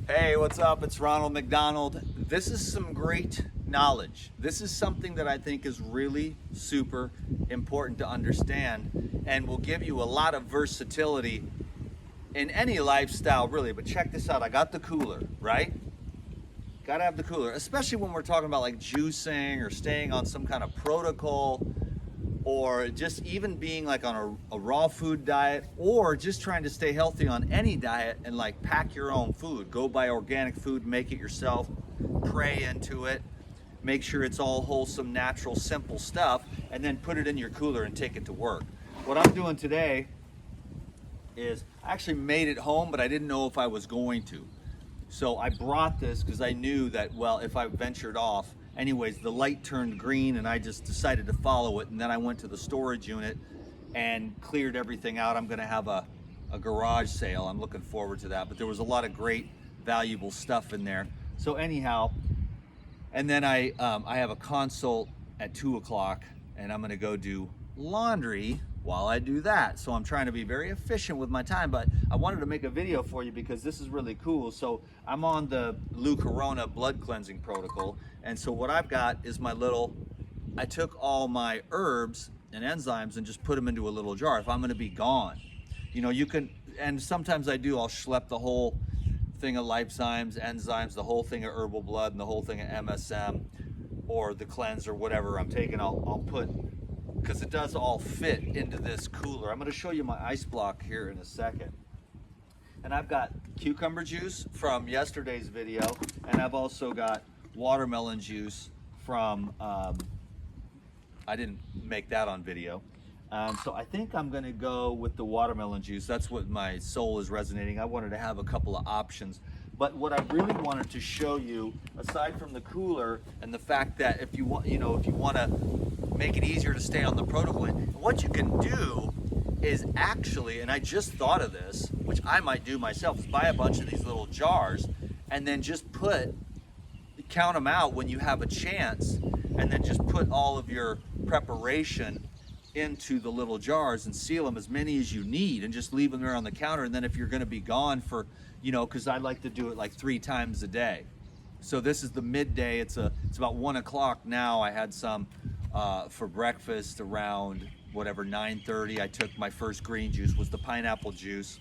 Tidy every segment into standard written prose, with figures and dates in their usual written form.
Hey, what's up? It's Ronald McDonald. This is some great knowledge. This is something that I think is really super important to understand and will give you a lot of versatility in any lifestyle, really. But check this out. I got the cooler, right? Gotta have the cooler, especially when we're talking about like juicing or staying on some kind of protocol, or just even being like on a raw food diet, or just trying to stay healthy on any diet and like pack your own food. Go buy organic food, make it yourself, pray into it, make sure it's all wholesome, natural, simple stuff, and then put it in your cooler and take it to work. What I'm doing today is I actually made it home, but I didn't know if I was going to. So I brought this because I knew that, well, if I ventured off, anyways, the light turned green and I just decided to follow it. And then I went to the storage unit and cleared everything out. I'm gonna have a garage sale. I'm looking forward to that. But there was a lot of great, valuable stuff in there. So anyhow, and then I have a consult at 2 o'clock and I'm gonna go do laundry while I do that. So I'm trying to be very efficient with my time, but I wanted to make a video for you because this is really cool. So I'm on the Lou Corona blood cleansing protocol. And so what I've got is I took all my herbs and enzymes and just put them into a little jar. If I'm gonna be gone, you know, you can, and sometimes I do, I'll schlep the whole thing of lysozymes, enzymes, the whole thing of herbal blood and the whole thing of MSM or the cleanse or whatever I'm taking, I'll put, because it does all fit into this cooler. I'm going to show you my ice block here in a second. And I've got cucumber juice from yesterday's video, and I've also got watermelon juice from, I didn't make that on video. So I think I'm going to go with the watermelon juice. That's what my soul is resonating. I wanted to have a couple of options. But what I really wanted to show you, aside from the cooler and the fact that if you want, if you want to make it easier to stay on the protocol, what you can do is actually, and I just thought of this, which I might do myself, is buy a bunch of these little jars and then just count them out when you have a chance, and then just put all of your preparation into the little jars and seal them as many as you need and just leave them there on the counter. And then if you're going to be gone for, because I like to do it like 3 times a day. So this is the midday. It's about 1 o'clock now. I had some for breakfast around whatever 9:30. I took my first green juice, was the pineapple juice,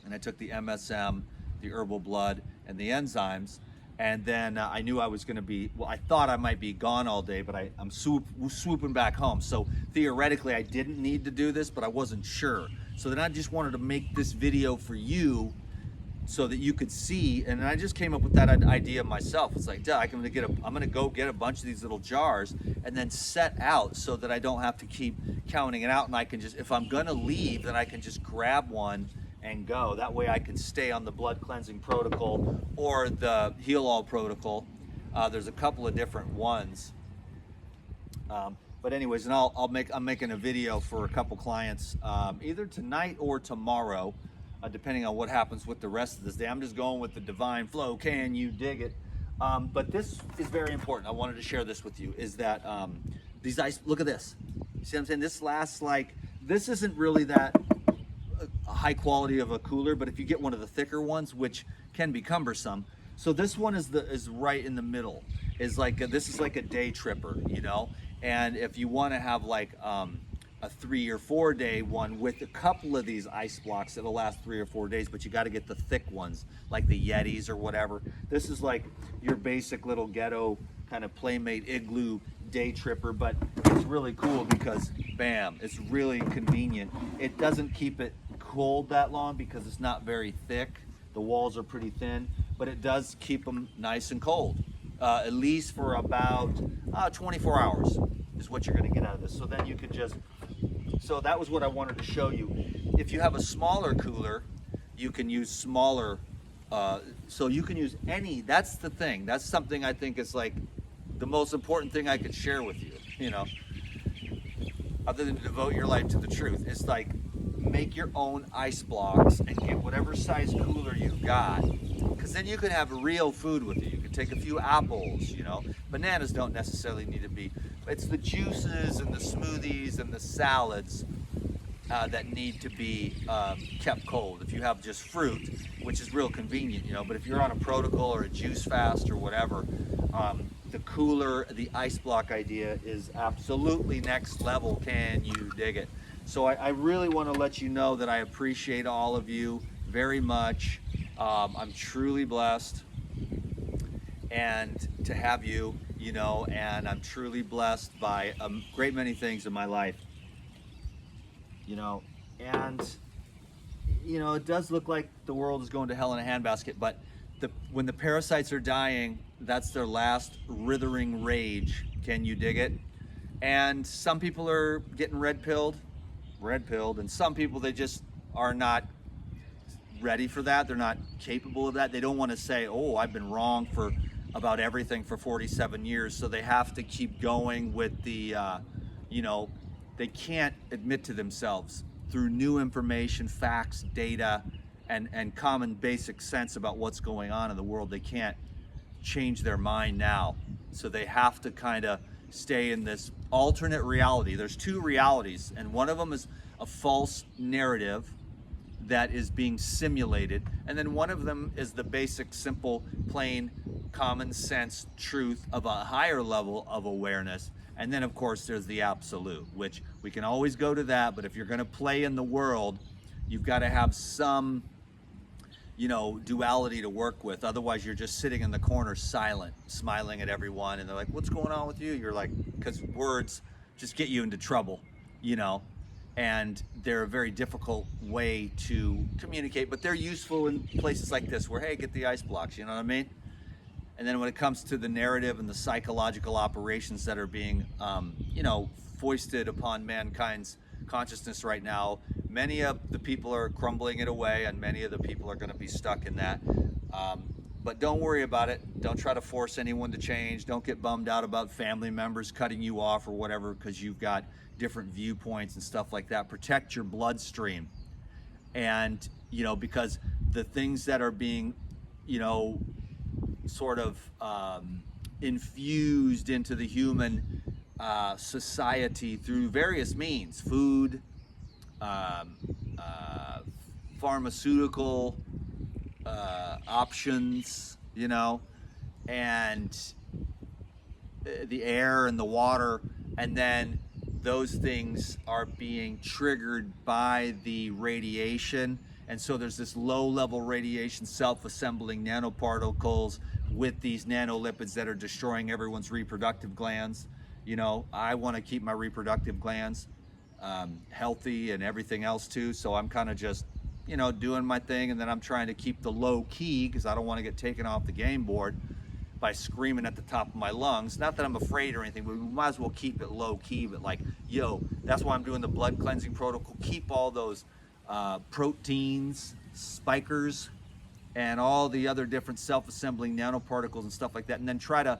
and I took the MSM, the herbal blood, and the enzymes. And then I knew I was going to be, I thought I might be gone all day, but I'm swooping back home. So theoretically, I didn't need to do this, but I wasn't sure. So then I just wanted to make this video for you so that you could see. And I just came up with that idea myself. It's like, I'm going to go get a bunch of these little jars and then set out so that I don't have to keep counting it out. And I can just, if I'm going to leave, then I can just grab one and go. That way I can stay on the blood cleansing protocol or the heal all protocol. There's a couple of different ones. But anyways, and I'm making a video for a couple clients either tonight or tomorrow, depending on what happens with the rest of this day. I'm just going with the divine flow. Can you dig it? But this is very important. I wanted to share this with you, is that these ice, look at this. You see what I'm saying? This lasts this isn't really that high quality of a cooler, but if you get one of the thicker ones, which can be cumbersome. So this one is right in the middle. This is like a day tripper, and if you want to have like a 3 or 4 day one with a couple of these ice blocks, it'll last 3 or 4 days, but you got to get the thick ones like the Yetis or whatever. This is like your basic little ghetto kind of Playmate igloo day tripper, but it's really cool because bam, it's really convenient. It doesn't keep it cold that long because it's not very thick. The walls are pretty thin, but it does keep them nice and cold, at least for about 24 hours is what you're going to get out of this. So then you can so that was what I wanted to show you. If you have a smaller cooler, you can use smaller, so you can use any, that's the thing. That's something I think is like the most important thing I could share with you, other than to devote your life to the truth. It's like, make your own ice blocks and get whatever size cooler you've got, because then you can have real food with it. You can take a few apples, bananas don't necessarily need to be, it's the juices and the smoothies and the salads that need to be kept cold. If you have just fruit, which is real convenient, you know, but if you're on a protocol or a juice fast or whatever, the cooler, the ice block idea is absolutely next level. Can you dig it? So I really want to let you know that I appreciate all of you very much. I'm truly blessed and to have you, you know, and I'm truly blessed by a great many things in my life, you know, and you know, it does look like the world is going to hell in a handbasket, but when the parasites are dying, that's their last withering rage. Can you dig it? And some people are getting red pilled, and some people, they just are not ready for that. They're not capable of that. They don't want to say, oh, I've been wrong for about everything for 47 years. So they have to keep going with the, you know, they can't admit to themselves through new information, facts, data, and common basic sense about what's going on in the world. They can't change their mind now. So they have to kind of stay in this alternate reality. There's two realities, and one of them is a false narrative that is being simulated, and then one of them is the basic, simple, plain, common sense truth of a higher level of awareness. And then of course there's the absolute, which we can always go to that, but if you're going to play in the world, you've got to have some, you know, duality to work with. Otherwise you're just sitting in the corner silent, smiling at everyone, and they're like, what's going on with you? You're like, because words just get you into trouble, you know, and they're a very difficult way to communicate, but they're useful in places like this where, hey, get the ice blocks, you know what I mean? And then when it comes to the narrative and the psychological operations that are being, you know, foisted upon mankind's consciousness right now, many of the people are crumbling it away, and many of the people are going to be stuck in that. But don't worry about it. Don't try to force anyone to change. Don't get bummed out about family members cutting you off or whatever because you've got different viewpoints and stuff like that. Protect your bloodstream. And, you know, because the things that are being, you know, sort of infused into the human society through various means, food, pharmaceutical options, you know, and the air and the water, and then those things are being triggered by the radiation. And so there's this low-level radiation self-assembling nanoparticles with these nanolipids that are destroying everyone's reproductive glands. You know, I want to keep my reproductive glands healthy and everything else too, so I'm kind of just, you know, doing my thing, and then I'm trying to keep the low key because I don't want to get taken off the game board by screaming at the top of my lungs. Not that I'm afraid or anything, but we might as well keep it low key. But like, yo, that's why I'm doing the blood cleansing protocol. Keep all those proteins, spikers, and all the other different self-assembling nanoparticles and stuff like that, and then try to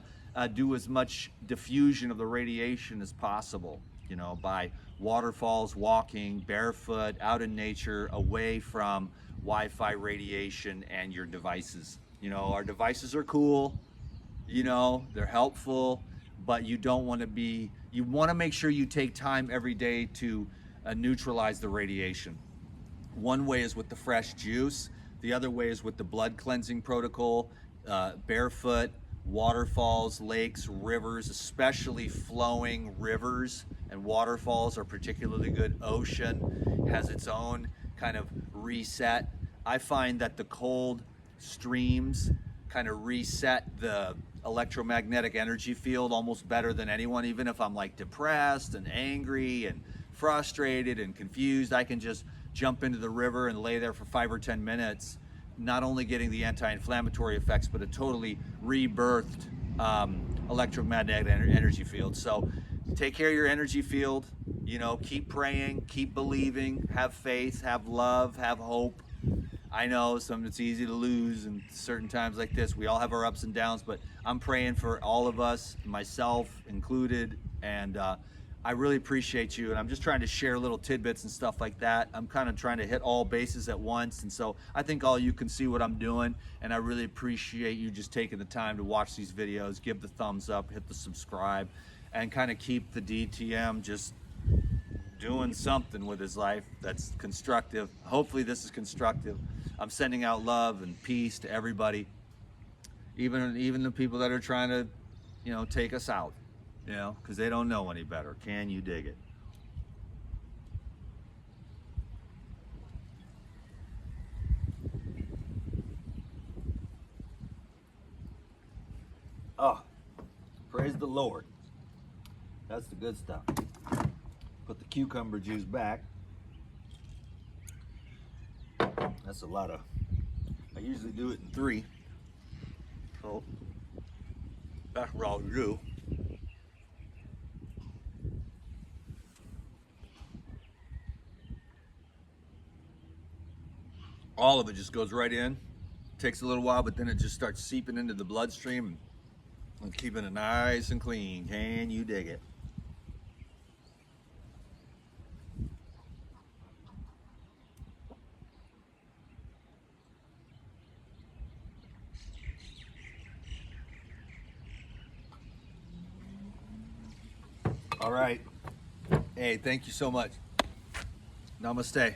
do as much diffusion of the radiation as possible, you know, by waterfalls, walking, barefoot, out in nature, away from Wi-Fi radiation and your devices. You know, our devices are cool, you know, they're helpful, but you don't want to be, you want to make sure you take time every day to neutralize the radiation. One way is with the fresh juice. The other way is with the blood cleansing protocol, barefoot, waterfalls, lakes, rivers, especially flowing rivers and waterfalls are particularly good. Ocean has its own kind of reset. I find that the cold streams kind of reset the electromagnetic energy field almost better than anyone. Even if I'm like depressed and angry and frustrated and confused, I can just jump into the river and lay there for 5 or 10 minutes, not only getting the anti-inflammatory effects, but a totally rebirthed electromagnetic energy field. So take care of your energy field, you know, keep praying, keep believing, have faith, have love, have hope. I know it's easy to lose in certain times like this. We all have our ups and downs, but I'm praying for all of us, myself included, and I really appreciate you, and I'm just trying to share little tidbits and stuff like that. I'm kind of trying to hit all bases at once, and so I think all you can see what I'm doing, and I really appreciate you just taking the time to watch these videos, give the thumbs up, hit the subscribe, and kind of keep the DTM just doing something with his life that's constructive. Hopefully this is constructive. I'm sending out love and peace to everybody, even the people that are trying to, you know, take us out, you know, because they don't know any better. Can you dig it? Oh, praise the Lord. That's the good stuff. Put the cucumber juice back. That's a lot of, I usually do it in 3. So that's what I'll do. All of it just goes right in. Takes a little while, but then it just starts seeping into the bloodstream and keeping it nice and clean. Can you dig it? All right. Hey, thank you so much. Namaste.